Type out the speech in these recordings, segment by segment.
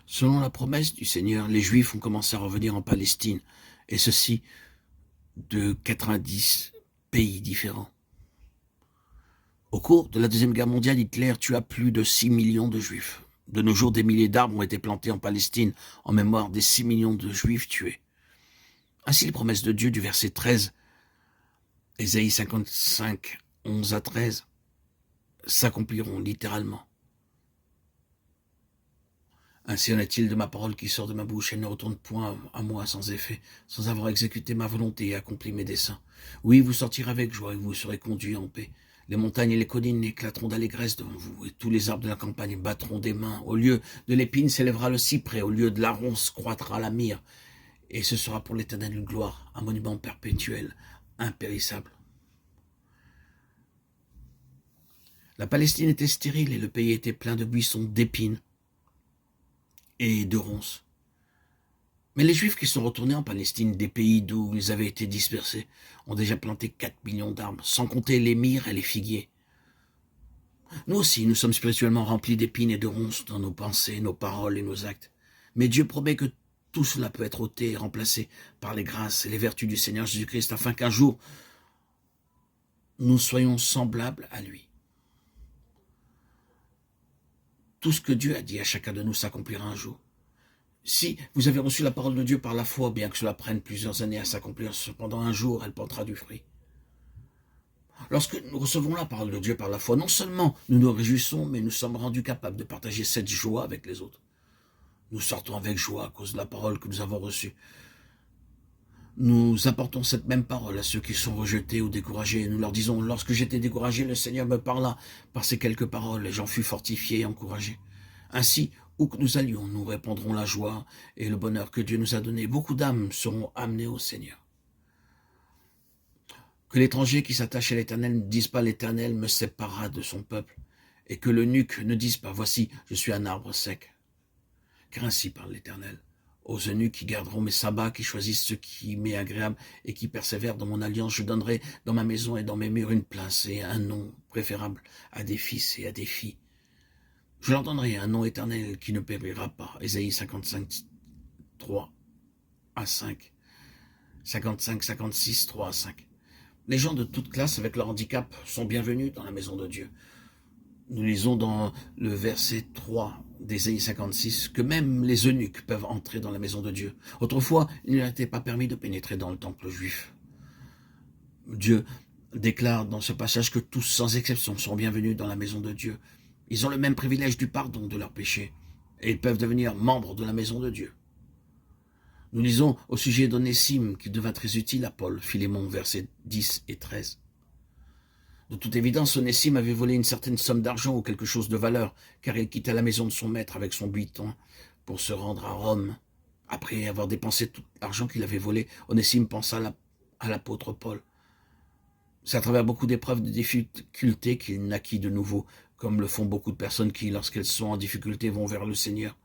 Selon la promesse du Seigneur, les Juifs ont commencé à revenir en Palestine, et ceci de 90 pays différents. Au cours de la Deuxième Guerre mondiale, Hitler tua plus de 6 millions de Juifs. De nos jours, des milliers d'arbres ont été plantés en Palestine en mémoire des 6 millions de Juifs tués. Ainsi, les promesses de Dieu du verset 13, Ésaïe 55, 11 à 13, s'accompliront littéralement. Ainsi en est-il de ma parole qui sort de ma bouche, elle ne retourne point à moi sans effet, sans avoir exécuté ma volonté et accompli mes desseins. Oui, vous sortirez avec joie et vous serez conduits en paix. Les montagnes et les collines éclateront d'allégresse devant vous, et tous les arbres de la campagne battront des mains. Au lieu de l'épine s'élèvera le cyprès, au lieu de la ronce croîtra la myrrhe, et ce sera pour l'Éternel une gloire, un monument perpétuel, impérissable. La Palestine était stérile et le pays était plein de buissons, d'épines et de ronces. Mais les Juifs qui sont retournés en Palestine, des pays d'où ils avaient été dispersés, ont déjà planté 4 millions d'arbres, sans compter les myrrhes et les figuiers. Nous aussi, nous sommes spirituellement remplis d'épines et de ronces dans nos pensées, nos paroles et nos actes. Mais Dieu promet que tout cela peut être ôté et remplacé par les grâces et les vertus du Seigneur Jésus-Christ, afin qu'un jour, nous soyons semblables à lui. Tout ce que Dieu a dit à chacun de nous s'accomplira un jour. Si vous avez reçu la parole de Dieu par la foi, bien que cela prenne plusieurs années à s'accomplir, cependant un jour, elle portera du fruit. Lorsque nous recevons la parole de Dieu par la foi, non seulement nous nous réjouissons, mais nous sommes rendus capables de partager cette joie avec les autres. Nous sortons avec joie à cause de la parole que nous avons reçue. Nous apportons cette même parole à ceux qui sont rejetés ou découragés. Nous leur disons, lorsque j'étais découragé, le Seigneur me parla par ces quelques paroles et j'en fus fortifié et encouragé. Ainsi, où que nous allions, nous répandrons la joie et le bonheur que Dieu nous a donné. Beaucoup d'âmes seront amenées au Seigneur. Que l'étranger qui s'attache à l'Éternel ne dise pas l'Éternel me séparera de son peuple, et que l'eunuque ne dise pas voici, je suis un arbre sec. Car ainsi parle l'Éternel. Aux eunuques qui garderont mes sabbats, qui choisissent ce qui m'est agréable et qui persévèrent dans mon alliance, je donnerai dans ma maison et dans mes murs une place et un nom préférable à des fils et à des filles. Je leur donnerai un nom éternel qui ne périra pas. Ésaïe 55, 3 à 5. 55, 56, 3 à 5. Les gens de toute classe avec leur handicap sont bienvenus dans la maison de Dieu. Nous lisons dans le verset 3 d'Ésaïe 56 que même les eunuques peuvent entrer dans la maison de Dieu. Autrefois, il ne leur était pas permis de pénétrer dans le temple juif. Dieu déclare dans ce passage que tous, sans exception, sont bienvenus dans la maison de Dieu. Ils ont le même privilège du pardon de leurs péchés et ils peuvent devenir membres de la maison de Dieu. Nous lisons au sujet d'Onésime qui devint très utile à Paul, Philémon, versets 10 et 13. De toute évidence, Onésime avait volé une certaine somme d'argent ou quelque chose de valeur, car il quitta la maison de son maître avec son butin pour se rendre à Rome. Après avoir dépensé tout l'argent qu'il avait volé, Onésime pensa à l'apôtre Paul. C'est à travers beaucoup d'épreuves, de difficultés qu'il naquit de nouveau, comme le font beaucoup de personnes qui, lorsqu'elles sont en difficulté, vont vers le Seigneur.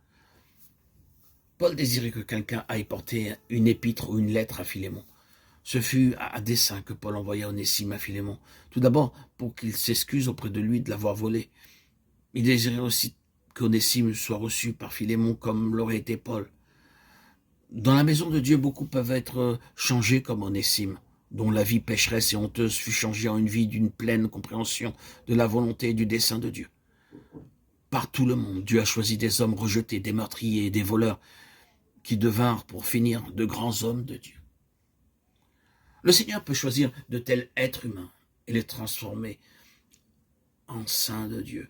Paul désirait que quelqu'un aille porter une épître ou une lettre à Philémon. Ce fut à dessein que Paul envoya Onésime à Philémon. Tout d'abord, pour qu'il s'excuse auprès de lui de l'avoir volé. Il désirait aussi qu'Onésime soit reçu par Philémon comme l'aurait été Paul. Dans la maison de Dieu, beaucoup peuvent être changés comme Onésime, dont la vie pécheresse et honteuse fut changée en une vie d'une pleine compréhension de la volonté et du dessein de Dieu. Par tout le monde, Dieu a choisi des hommes rejetés, des meurtriers et des voleurs, qui devinrent pour finir de grands hommes de Dieu. Le Seigneur peut choisir de tels êtres humains et les transformer en saints de Dieu.